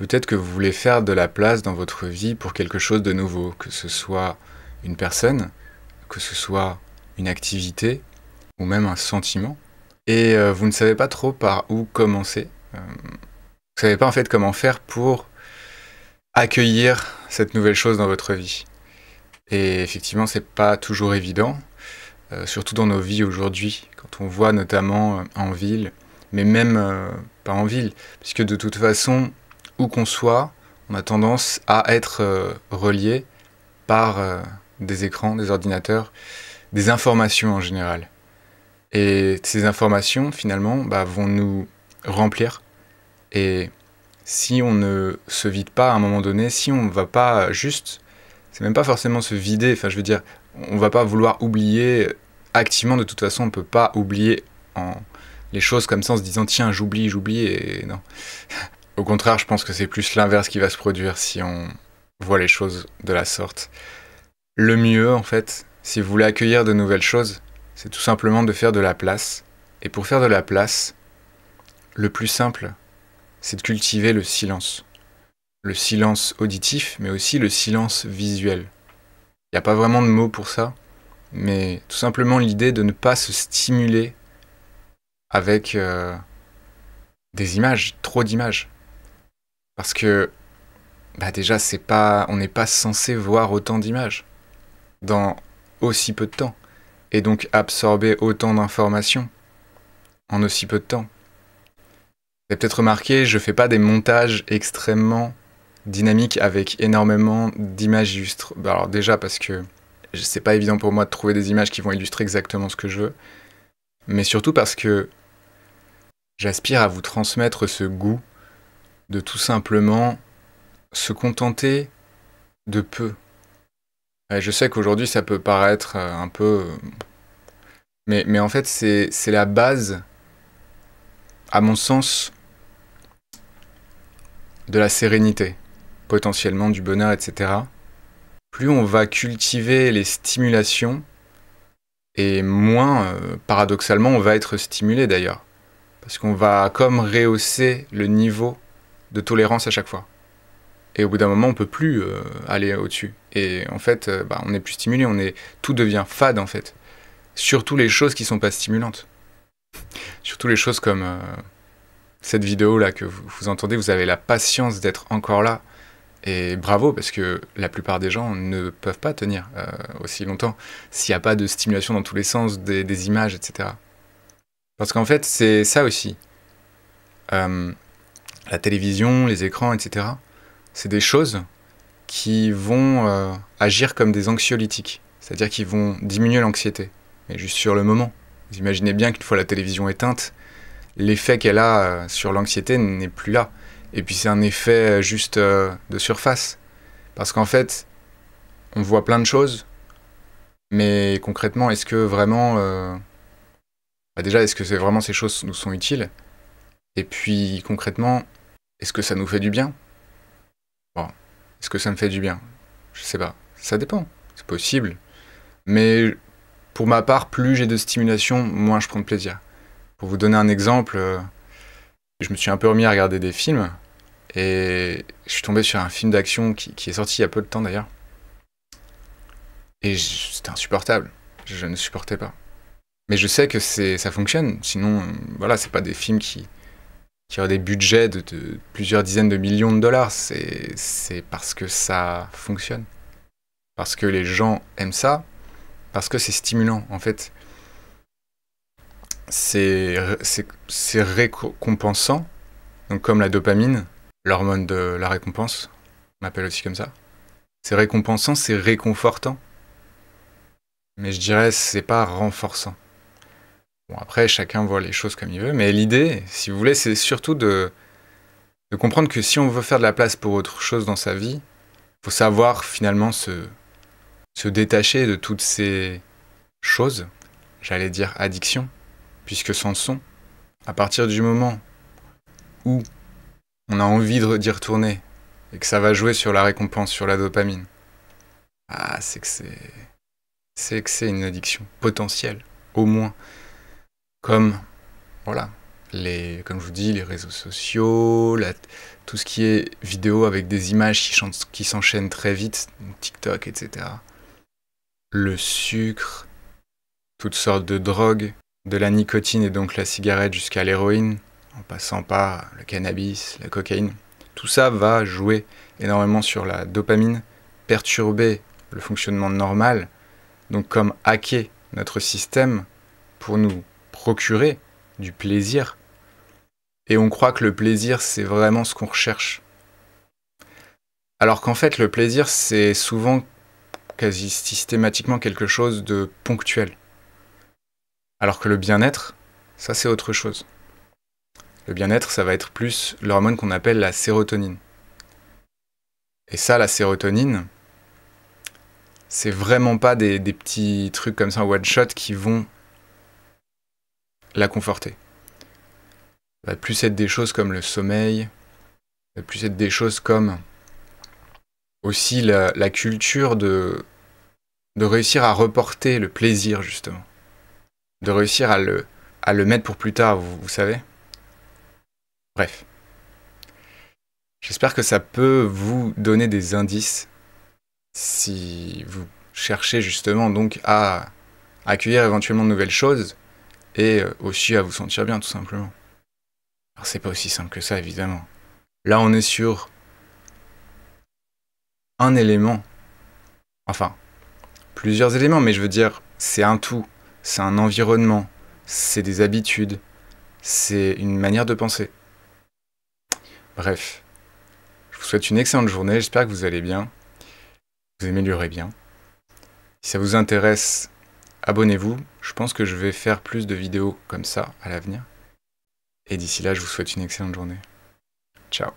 Peut-être que vous voulez faire de la place dans votre vie pour quelque chose de nouveau, que ce soit une personne, que ce soit une activité ou même un sentiment. Et vous ne savez pas trop par où commencer. Vous savez pas en fait comment faire pour accueillir cette nouvelle chose dans votre vie. Et effectivement, c'est pas toujours évident, surtout dans nos vies aujourd'hui, quand on voit notamment en ville, mais même pas en ville, puisque de toute façon, où qu'on soit, on a tendance à être relié par des écrans, des ordinateurs, des informations en général. Et ces informations, finalement, vont nous remplir. Et si on ne se vide pas à un moment donné, si on ne va pas juste, c'est même pas forcément se vider, enfin je veux dire, on va pas vouloir oublier activement, de toute façon on peut pas oublier les choses comme ça en se disant tiens j'oublie, et non. Au contraire, je pense que c'est plus l'inverse qui va se produire si on voit les choses de la sorte. Le mieux en fait, si vous voulez accueillir de nouvelles choses, c'est tout simplement de faire de la place. Et pour faire de la place, le plus simple, c'est de cultiver le silence. Le silence auditif, mais aussi le silence visuel. Il n'y a pas vraiment de mots pour ça, mais tout simplement l'idée de ne pas se stimuler avec des images, trop d'images. Parce que déjà, on n'est pas censé voir autant d'images dans aussi peu de temps. Et donc absorber autant d'informations en aussi peu de temps. Vous avez peut-être remarqué, je fais pas des montages extrêmement dynamiques avec énormément d'images illustrées. Alors déjà parce que c'est pas évident pour moi de trouver des images qui vont illustrer exactement ce que je veux, mais surtout parce que j'aspire à vous transmettre ce goût de tout simplement se contenter de peu. Et je sais qu'aujourd'hui ça peut paraître un peu... mais en fait c'est la base, à mon sens, de la sérénité, potentiellement du bonheur, etc. Plus on va cultiver les stimulations, et moins, paradoxalement, on va être stimulé d'ailleurs. Parce qu'on va comme rehausser le niveau de tolérance à chaque fois. Et au bout d'un moment, on peut plus aller au-dessus. Et en fait, on n'est plus stimulé, tout devient fade en fait. Surtout les choses qui sont pas stimulantes. Surtout les choses comme cette vidéo là que vous entendez, vous avez la patience d'être encore là. Et bravo, parce que la plupart des gens ne peuvent pas tenir aussi longtemps s'il n'y a pas de stimulation dans tous les sens, des images, etc. Parce qu'en fait, c'est ça aussi. La télévision, les écrans, etc. C'est des choses qui vont agir comme des anxiolytiques. C'est-à-dire qu'ils vont diminuer l'anxiété. Mais juste sur le moment. Vous imaginez bien qu'une fois la télévision éteinte, l'effet qu'elle a sur l'anxiété n'est plus là. Et puis c'est un effet juste de surface. Parce qu'en fait, on voit plein de choses, mais concrètement, est-ce que vraiment... déjà, est-ce que c'est vraiment ces choses nous sont utiles? Et puis concrètement, est-ce que ça nous fait du bien? Bon, est-ce que ça me fait du bien? Je sais pas. Ça dépend. C'est possible. Mais pour ma part, plus j'ai de stimulation, moins je prends de plaisir. Pour vous donner un exemple, je me suis un peu remis à regarder des films. Et je suis tombé sur un film d'action qui est sorti il y a peu de temps d'ailleurs. Et c'était insupportable. Je ne supportais pas. Mais je sais que ça fonctionne. Sinon, voilà, c'est pas des films qui ont des budgets de plusieurs dizaines de millions de dollars. C'est parce que ça fonctionne. Parce que les gens aiment ça. Parce que c'est stimulant. En fait, c'est récompensant. Donc comme la dopamine, l'hormone de la récompense, on l'appelle aussi comme ça. C'est récompensant, c'est réconfortant. Mais je dirais c'est pas renforçant. Bon, après, chacun voit les choses comme il veut, mais l'idée, si vous voulez, c'est surtout de comprendre que si on veut faire de la place pour autre chose dans sa vie, il faut savoir finalement se détacher de toutes ces choses, j'allais dire addictions, puisque c'en sont. À partir du moment où on a envie d'y retourner, et que ça va jouer sur la récompense, sur la dopamine, c'est que c'est une addiction potentielle, au moins. Comme, voilà, comme je vous dis, les réseaux sociaux, tout ce qui est vidéo avec des images qui s'enchaînent très vite, donc TikTok, etc. Le sucre, toutes sortes de drogues, de la nicotine et donc la cigarette jusqu'à l'héroïne, en passant par le cannabis, la cocaïne. Tout ça va jouer énormément sur la dopamine, perturber le fonctionnement normal, donc comme hacker notre système pour nous procurer du plaisir. Et on croit que le plaisir, c'est vraiment ce qu'on recherche. Alors qu'en fait, le plaisir, c'est souvent quasi systématiquement quelque chose de ponctuel. Alors que le bien-être, ça c'est autre chose. Le bien-être, ça va être plus l'hormone qu'on appelle la sérotonine. Et ça, la sérotonine, c'est vraiment pas des petits trucs comme ça, one shot, qui vont la conforter. Ça va plus être des choses comme le sommeil, ça va plus être des choses comme aussi la culture de réussir à reporter le plaisir, justement. De réussir à le mettre pour plus tard, vous savez. Bref. J'espère que ça peut vous donner des indices si vous cherchez justement donc à accueillir éventuellement de nouvelles choses et aussi à vous sentir bien tout simplement. Alors c'est pas aussi simple que ça évidemment. Là on est sur un élément, enfin plusieurs éléments, mais je veux dire c'est un tout, c'est un environnement, c'est des habitudes, c'est une manière de penser. Bref, je vous souhaite une excellente journée, j'espère que vous allez bien, vous améliorez bien. Si ça vous intéresse, abonnez-vous, je pense que je vais faire plus de vidéos comme ça à l'avenir. Et d'ici là, je vous souhaite une excellente journée. Ciao.